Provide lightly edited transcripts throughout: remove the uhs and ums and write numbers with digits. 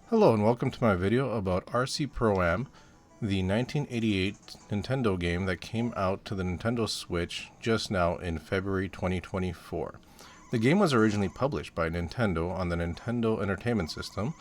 Hello and welcome to my video about RC Pro-Am, the 1988 Nintendo game that came out to the Nintendo Switch just now in February 2024. The game was originally published by Nintendo on the Nintendo Entertainment System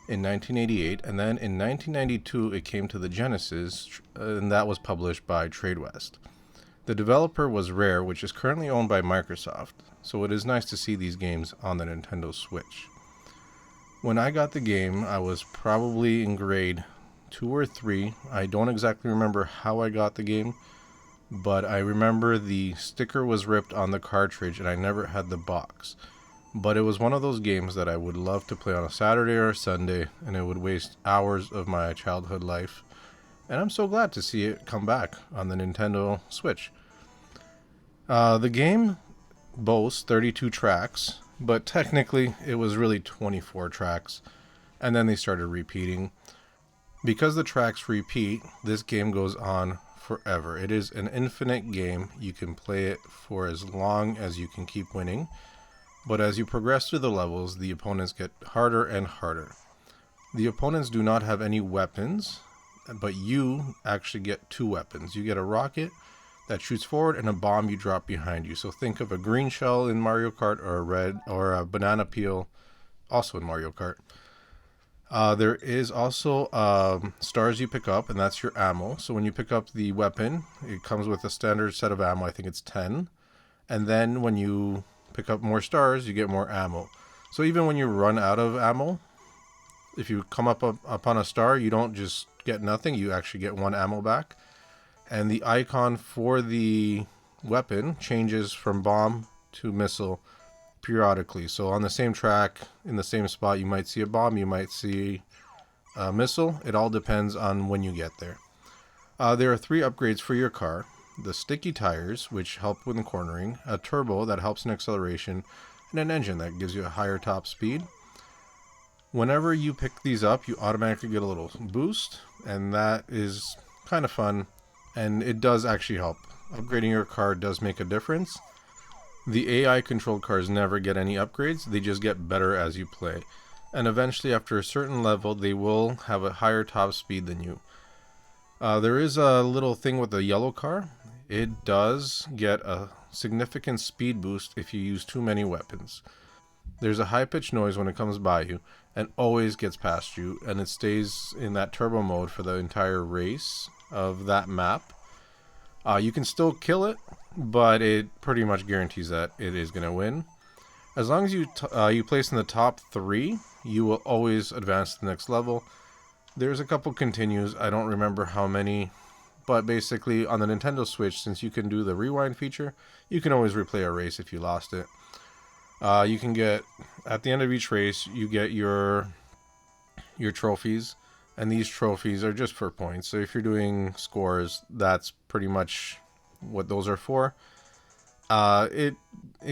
in 1988, and then in 1992 it came to the Genesis, and that was published by Tradewest. The developer was Rare, which is currently owned by Microsoft, so it is nice to see these games on the Nintendo Switch. When I got the game, I was probably in grade 2 or 3. I don't exactly remember how I got the game, but I remember the sticker was ripped on the cartridge and I never had the box. But it was one of those games that I would love to play on a Saturday or a Sunday, and it would waste hours of my childhood life. And I'm so glad to see it come back on the Nintendo Switch. The game boasts 32 tracks, but technically it was really 24 tracks, and then they started repeating. Because the tracks repeat, this game goes on forever. It is an infinite game. You can play it for as long as you can keep winning, but as you progress through the levels, the opponents get harder and harder. The opponents do not have any weapons, but you actually get 2 weapons. You get a rocket that shoots forward and a bomb you drop behind you. So think of a green shell in Mario Kart, or a red, or a banana peel also in Mario Kart. There is also stars you pick up, and that's your ammo. So when you pick up the weapon, it comes with a standard set of ammo. I think it's 10. And then when you pick up more stars, you get more ammo. So even when you run out of ammo, if you come upon a star, you don't just get nothing. You actually get 1 ammo back. And the icon for the weapon changes from bomb to missile periodically. So on the same track, in the same spot, you might see a bomb, you might see a missile. It all depends on when you get there. There are 3 upgrades for your car. The sticky tires, which help with the cornering, a turbo that helps in acceleration, and an engine that gives you a higher top speed. Whenever you pick these up, you automatically get a little boost, and that is kind of fun. And it does actually help. Upgrading your car does make a difference. The AI controlled cars never get any upgrades, they just get better as you play. And eventually, after a certain level, they will have a higher top speed than you. There is a little thing with the yellow car. It does get a significant speed boost if you use too many weapons. There's a high-pitched noise when it comes by you and always gets past you, and it stays in that turbo mode for the entire race of that map. You can still kill it, but it pretty much guarantees that it is going to win. As long as you place in the top 3, you will always advance to the next level. There's a couple continues, I don't remember how many, but basically on the Nintendo Switch, since you can do the rewind feature, you can always replay a race if you lost it. You can get, at the end of each race, you get your trophies. And these trophies are just for points. So if you're doing scores, that's pretty much what those are for. It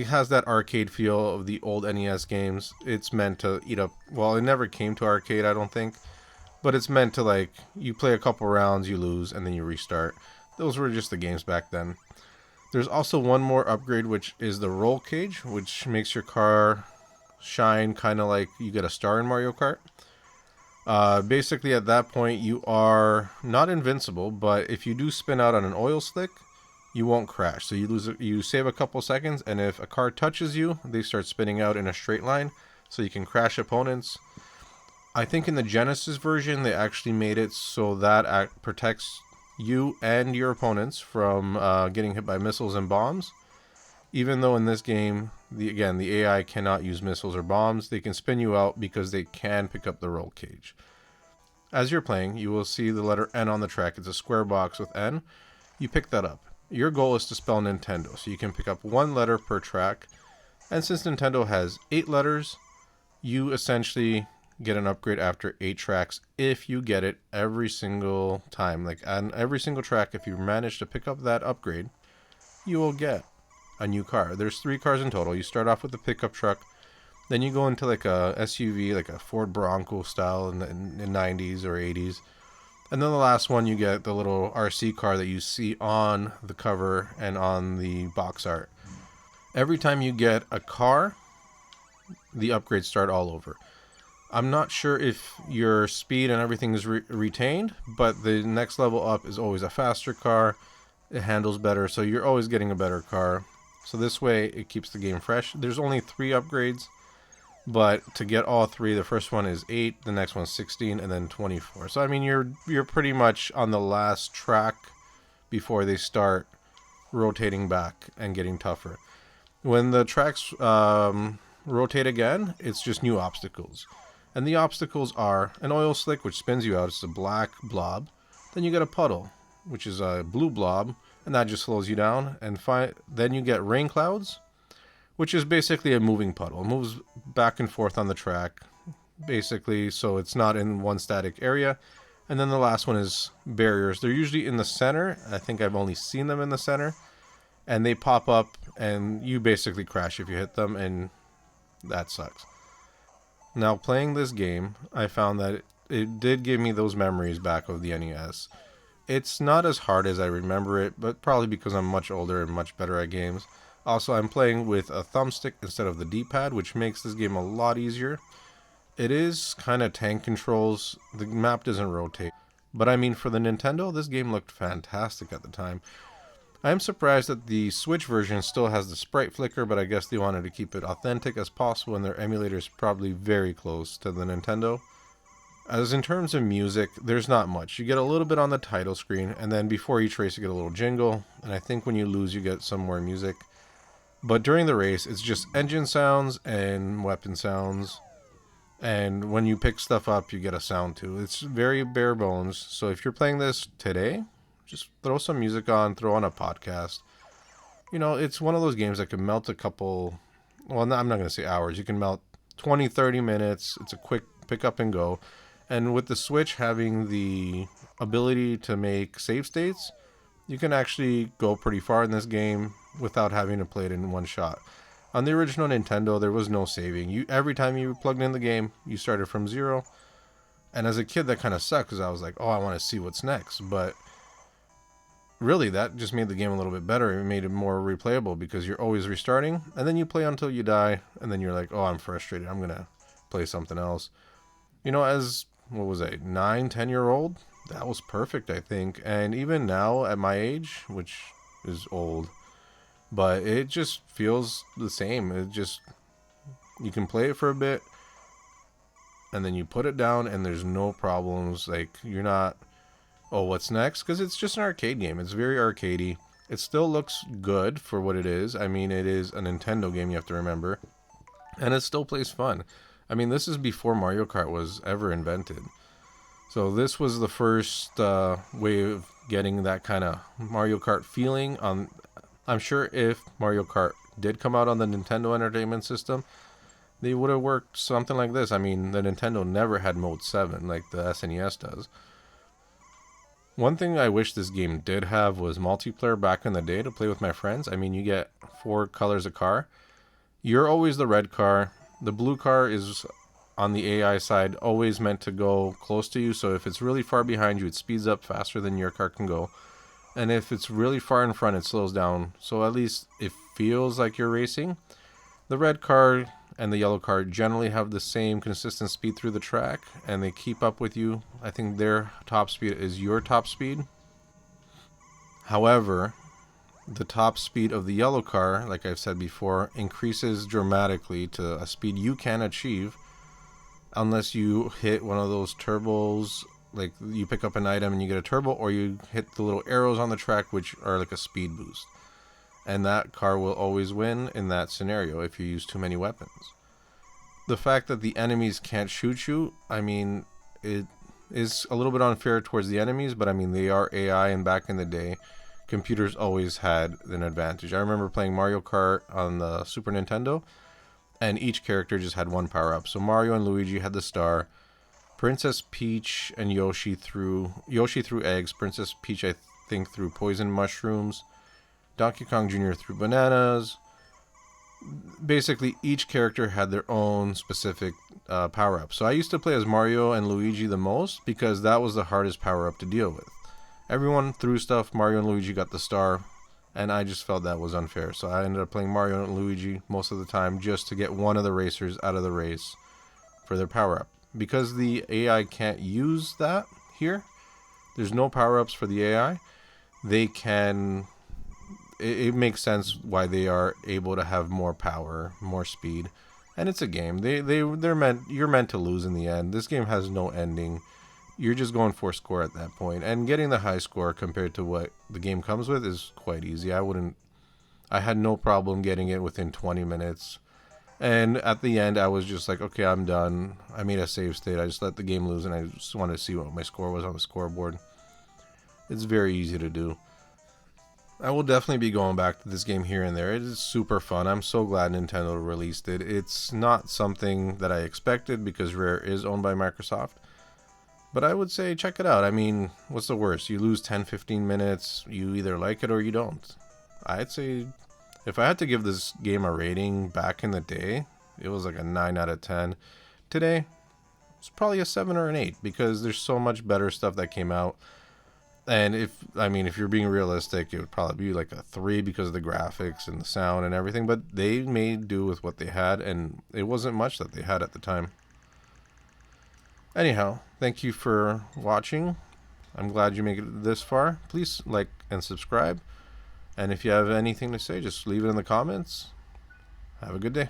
has that arcade feel of the old NES games. It's meant to eat up... Well, it never came to arcade, I don't think. But it's meant to, like, you play a couple rounds, you lose, and then you restart. Those were just the games back then. There's also one more upgrade, which is the roll cage, which makes your car shine kind of like you get a star in Mario Kart. Basically at that point you are not invincible, but if you do spin out on an oil slick, you won't crash. So you save a couple seconds, and if a car touches you, they start spinning out in a straight line, so you can crash opponents. I think in the Genesis version they actually made it so that protects you and your opponents from getting hit by missiles and bombs. Even though in this game, the AI cannot use missiles or bombs, they can spin you out because they can pick up the roll cage. As you're playing, you will see the letter N on the track. It's a square box with N. You pick that up. Your goal is to spell Nintendo, so you can pick up 1 letter per track. And since Nintendo has 8 letters, you essentially get an upgrade after 8 tracks if you get it every single time. Like on every single track, if you manage to pick up that upgrade, you will get a new car. There's 3 cars in total. You start off with the pickup truck, then you go into like a SUV, like a Ford Bronco style in the 90s or 80s, and then the last one you get the little RC car that you see on the cover and on the box art. Every time you get a car, the upgrades start all over. I'm not sure if your speed and everything is retained, but the next level up is always a faster car. It handles better, so you're always getting a better car. So this way, it keeps the game fresh. There's only 3 upgrades, but to get all 3, the first one is 8, the next one's 16, and then 24. So I mean, you're pretty much on the last track before they start rotating back and getting tougher. When the tracks rotate again, it's just new obstacles. And the obstacles are an oil slick, which spins you out. It's a black blob. Then you get a puddle, which is a blue blob, and that just slows you down. And then you get rain clouds, which is basically a moving puddle. It moves back and forth on the track, basically, so it's not in one static area. And then the last one is barriers. They're usually in the center. I think I've only seen them in the center. And they pop up, and you basically crash if you hit them, and that sucks. Now, playing this game, I found that it did give me those memories back of the NES. It's not as hard as I remember it, but probably because I'm much older and much better at games. Also, I'm playing with a thumbstick instead of the D-pad, which makes this game a lot easier. It is kind of tank controls. The map doesn't rotate. But I mean, for the Nintendo, this game looked fantastic at the time. I am surprised that the Switch version still has the sprite flicker, but I guess they wanted to keep it authentic as possible, and their emulator is probably very close to the Nintendo. As in terms of music, there's not much. You get a little bit on the title screen, and then before each race you get a little jingle, and I think when you lose you get some more music. But during the race, it's just engine sounds and weapon sounds, and when you pick stuff up you get a sound too. It's very bare bones, so if you're playing this today, just throw some music on, throw on a podcast. You know, it's one of those games that can melt a couple, well, I'm not going to say hours. You can melt 20, 30 minutes. It's a quick pick up and go. And with the Switch having the ability to make save states, you can actually go pretty far in this game without having to play it in one shot. On the original Nintendo, there was no saving. Every time you plugged in the game, you started from 0. And as a kid, that kind of sucked because I was like, oh, I want to see what's next. But really, that just made the game a little bit better. It made it more replayable because you're always restarting, and then you play until you die, and then you're like, oh, I'm frustrated, I'm gonna play something else. You know, as, what was I, 9, 10-year-old, that was perfect, I think. And even now, at my age, which is old, but it just feels the same. It just, you can play it for a bit, and then you put it down, and there's no problems. Like, you're not, oh, what's next? Because it's just an arcade game. It's very arcadey. It still looks good for what it is. I mean, it is a Nintendo game, you have to remember. And it still plays fun. I mean, this is before Mario Kart was ever invented. So this was the first way of getting that kind of Mario Kart feeling. I'm sure if Mario Kart did come out on the Nintendo Entertainment System, they would have worked something like this. I mean, the Nintendo never had Mode 7 like the SNES does. One thing I wish this game did have was multiplayer back in the day to play with my friends. I mean, you get 4 colors of car. You're always the red car. The blue car is on the AI side, always meant to go close to you. So if it's really far behind you, it speeds up faster than your car can go. And if it's really far in front, it slows down. So at least it feels like you're racing. The red car and the yellow car generally have the same consistent speed through the track, and they keep up with you. I think their top speed is your top speed. However, the top speed of the yellow car, like I've said before, increases dramatically to a speed you can achieve unless you hit one of those turbos, like you pick up an item and you get a turbo, or you hit the little arrows on the track, which are like a speed boost. And that car will always win in that scenario if you use too many weapons. The fact that the enemies can't shoot you, I mean, it is a little bit unfair towards the enemies, but I mean, they are AI, and back in the day, computers always had an advantage. I remember playing Mario Kart on the Super Nintendo, and each character just had one power-up. So Mario and Luigi had the star. Princess Peach and Yoshi threw eggs. Princess Peach, I think, threw poison mushrooms. Donkey Kong Jr. threw bananas. Basically, each character had their own specific power-up. So I used to play as Mario and Luigi the most because that was the hardest power-up to deal with. Everyone threw stuff, Mario and Luigi got the star, and I just felt that was unfair. So I ended up playing Mario and Luigi most of the time just to get one of the racers out of the race for their power-up. because the AI can't use that here, there's no power-ups for the AI. They can... It makes sense why they are able to have more power, more speed, and it's a game. You're meant to lose in the end. This game has no ending. You're just going for score at that point, and getting the high score compared to what the game comes with is quite easy. I had no problem getting it within 20 minutes, and at the end I was just like, okay, I'm done. I made a save state. I just let the game lose, and I just wanted to see what my score was on the scoreboard. It's very easy to do. I will definitely be going back to this game here and there. It is super fun. I'm so glad Nintendo released it. It's not something that I expected because Rare is owned by Microsoft. But I would say check it out. I mean, what's the worst? You lose 10-15 minutes. You either like it or you don't. I'd say if I had to give this game a rating back in the day, it was like a 9 out of 10. Today, it's probably a 7 or an 8 because there's so much better stuff that came out. And if you're being realistic, it would probably be like a 3 because of the graphics and the sound and everything. But they made do with what they had, and it wasn't much that they had at the time. Anyhow, thank you for watching. I'm glad you made it this far. Please like and subscribe. And if you have anything to say, just leave it in the comments. Have a good day.